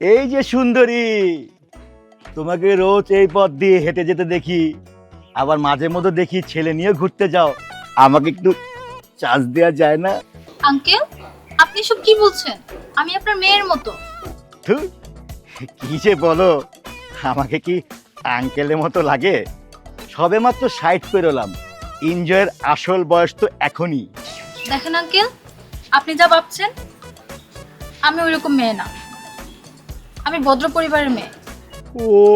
এই যে সুন্দরী, তোমাকে রোজ এই পথ দিয়ে হেঁটে যেতে দেখি, আবার মাঝে মধ্যে দেখি ছেলে নিয়ে ঘুরতে যাও। আমাকে একটু চান্স দেওয়া যায় না? আঙ্কেল, আপনি সব কি বলছেন? আমি আপনার মেয়ের মতো। ধুর, কি যে বলো, আমাকে কি আঙ্কেলের মতো লাগে? সবে মাত্র 60 পেরোলাম, এনজয়ের আসল বয়স তো এখনই। দেখেন আঙ্কেল, আপনি যা ভাবছেন আমি ওইরকম মেয়ে না। আমি ভদ্র পরিবারের মেয়ে।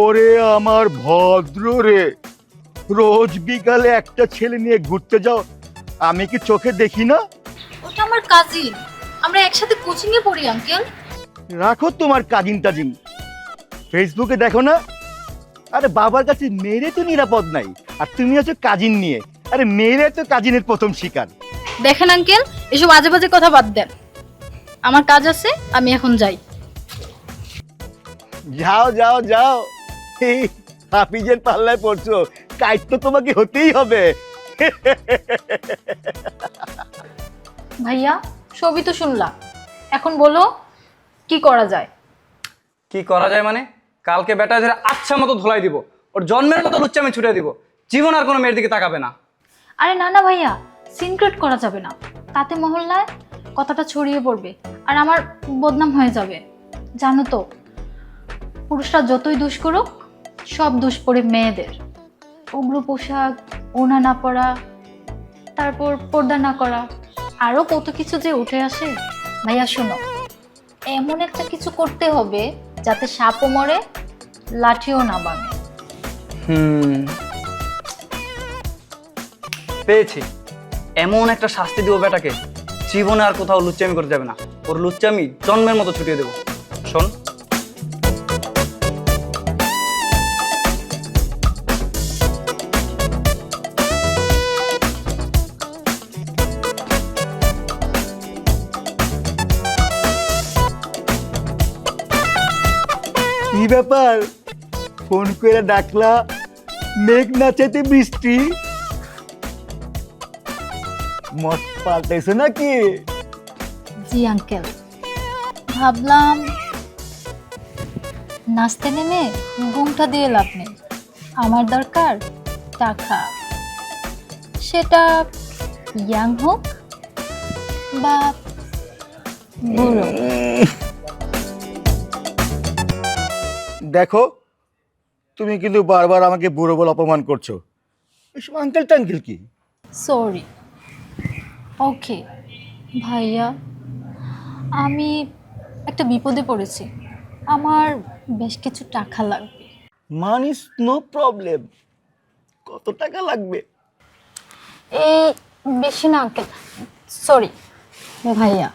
ওরে আমার ভদ্র রে, রোজ বিকালে একটা ছেলে নিয়ে ঘুরতে যাও, আমি কি চোখে দেখি না? ওটা আমার কাজিন, আমরা একসাথে কোচিং এ পড়ি আঙ্কেল। রাখো তোমার কাজিন টাজিন, ফেসবুকে দেখো না? আরে বাবার কাছে মেরে তো নিরাপদ নাই, আর তুমি আছো কাজিন নিয়ে। আরে মেরে তো কাজিনের প্রথম শিকার। দেখেন আঙ্কেল, এসব আজে বাজে কথা বাদ দেন। আমার কাজ আছে, আমি এখন যাই। যাও যাও যাও, এই হাফিজের পাল্লায় পড়ছো, কাজ তো তোমাকে হতেই হবে। ভাইয়া, সবই তো শুনলাম, এখন বলো কি করা যায়? কি করা যায় মানে? কালকে বেটা ধরে আচ্ছা মতো ধোলাই দিব, ওর জন্মের মতো লুচ্চামি ছুটে দিব, জীবন আর কোনো মেয়ের দিকে তাকাবে না। আরে না না ভাইয়া, সিনক্রেট করা যাবে না, তাতে মহল্লায় কথাটা ছড়িয়ে পড়বে আর আমার বদনাম হয়ে যাবে। জানো তো, পুরুষরা যতই দোষ করুক, সব দোষ পড়ে মেয়েদের। উগ্র পোশাক, ওড়না না পরা, তারপর পর্দা না করা, আরো কত কিছু যে উঠে আসে। ভাইয়া শোনো, এমন একটা কিছু করতে হবে যাতে সাপও মরে, লাঠিও না ভাঙে। পেয়েছি, এমন একটা শাস্তি দিব বেটাকে, জীবনে আর কোথাও লুচ্চামি করতে যাবে না, ওর লুচ্চামি জন্মের মতো ছুটিয়ে দেবো। শোন, কি ব্যাপার, ফোন করে ডাকলা, মেঘ না চাইতে বৃষ্টি? মত পাল্টাইছো নাকি? জি আঙ্কেল, ভাবলাম নাচতে নেমে ঘুমটা দিয়ে লাভ নেই। আমার দরকার টাকা, সেটা ইয়াং হোক বা বুড়ো। দেখো, তুমি কিন্তু বারবার আমাকে বুড়ো বলে অপমান করছো। এসব আঙ্কেল টাঙ্কেল কি? সরি। ওকে ভাইয়া, আমি একটা বিপদে পড়েছি, আমার বেশ কিছু টাকা লাগবে। মানিস নো প্রবলেম, কত টাকা লাগবে? এই বেশি না আঙ্কেল, সরি ভাইয়া,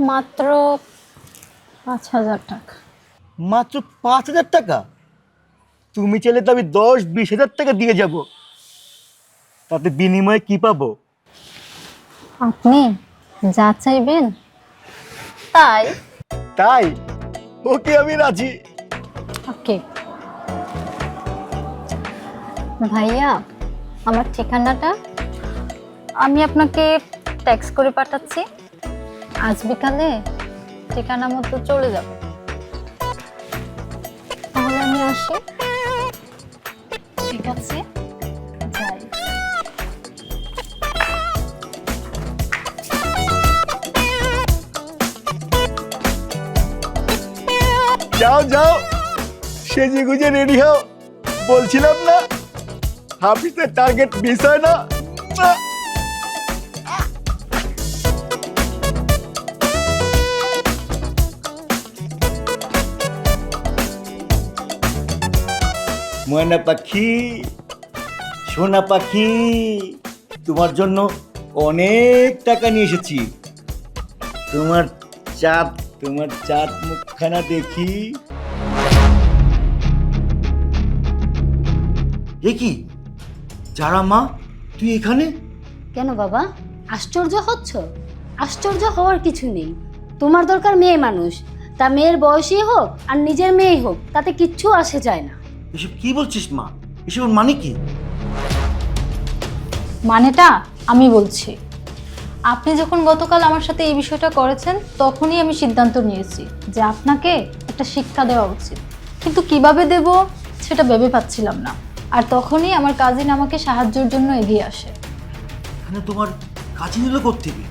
মাত্র 5,000 টাকা। মাত্র 5,000 টাকা? তুমি চাইলে তো আমি 10-20 হাজার টাকা দিয়ে যাব, তাতে বিনিময়ে কি পাবো? আপনি যা চাইবেন তাই। তাই? ওকে, আমি রাজি। ওকে ভাইয়া, আমার ঠিকানাটা আমি আপনাকে টেক্সট করে পাঠাচ্ছি, আজ বিকালে ঠিকানা মতো চলে যাব। তাহলে আমি আসি। ঠিক আছে, যাই। যাও যাও, সেজে গুজে রেডি হও, বলছিলাম না হাফিজের টার্গেট মিস হয় না। ময়না পাখি, সোনা পাখি, তোমার জন্য অনেক টাকা নিয়ে এসেছি। তোমার চাঁদ মুখখানা দেখি। এ কি যারা মা, তুই এখানে? কেন বাবা, আশ্চর্য হচ্ছ? আশ্চর্য হওয়ার কিছু নেই। তোমার দরকার মেয়ে মানুষ, তা মেয়ের বয়সী হোক আর নিজের মেয়ে হোক, তাতে কিচ্ছু আসে যায় না। এসব কি বলছিস মা? এসবের মানে কি? মানেটা আমি বলছি। আপনি যখন গতকাল আমার সাথে এই বিষয়টা করেছেন, তখনই আমি সিদ্ধান্ত নিয়েছি যে আপনাকে একটা শিক্ষা দেওয়া উচিত, কিন্তু কিভাবে দেব সেটা ভেবে পাচ্ছিলাম না। আর তখনই আমার কাজিন আমাকে সাহায্যের জন্য এগিয়ে আসে। এখানে তোমার কাজিন এলো কোত্থেকে?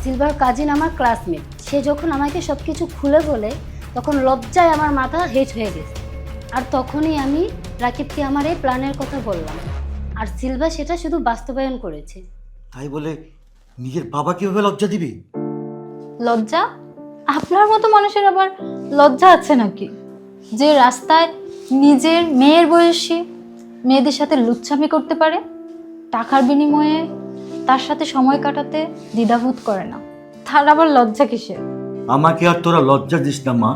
সিলভার কাজিন আমার ক্লাসমেট, সে যখন আমাকে সব কিছু খুলে বলে তখন লজ্জায় আমার মাথা হেট হয়ে গেছে। আর তখনই আমি রাকিবকে আমার এই প্ল্যানের কথা বললাম, আর সিলভা সেটা শুধু বাস্তবায়ন করেছে। তাই বলে নিজের বাবা কিভাবে লজ্জা দিবে? লজ্জা? আপনার মতো মানুষের আবার লজ্জা আছে নাকি, যে রাস্তায় নিজের মেয়ের বয়সী মেয়েদের সাথে লুচ্ছামি করতে পারে, টাকার বিনিময়ে তার সাথে সময় কাটাতে দ্বিধাবোধ করে না? তার আবার লজ্জা কিসের? আমাকে আর তোরা লজ্জা দিস না মা।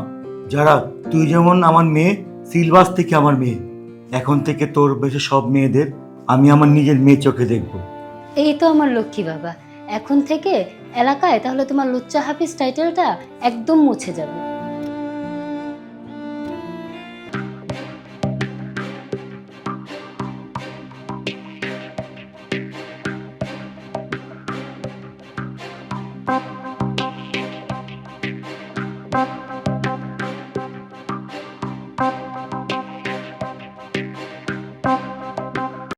যারা তুই যেমন আমার মেয়ে, সিলভাস থেকে আমার মেয়ে, এখন থেকে তোর বেশি সব মেয়েদের আমি আমার নিজের মেয়ে চোখে দেখবো। এই তো আমার লক্ষ্মী বাবা, এখন থেকে এলাকায় তাহলে তোমার লুচ্চা হাফিজ টাইটেলটা একদম মুছে যাবে।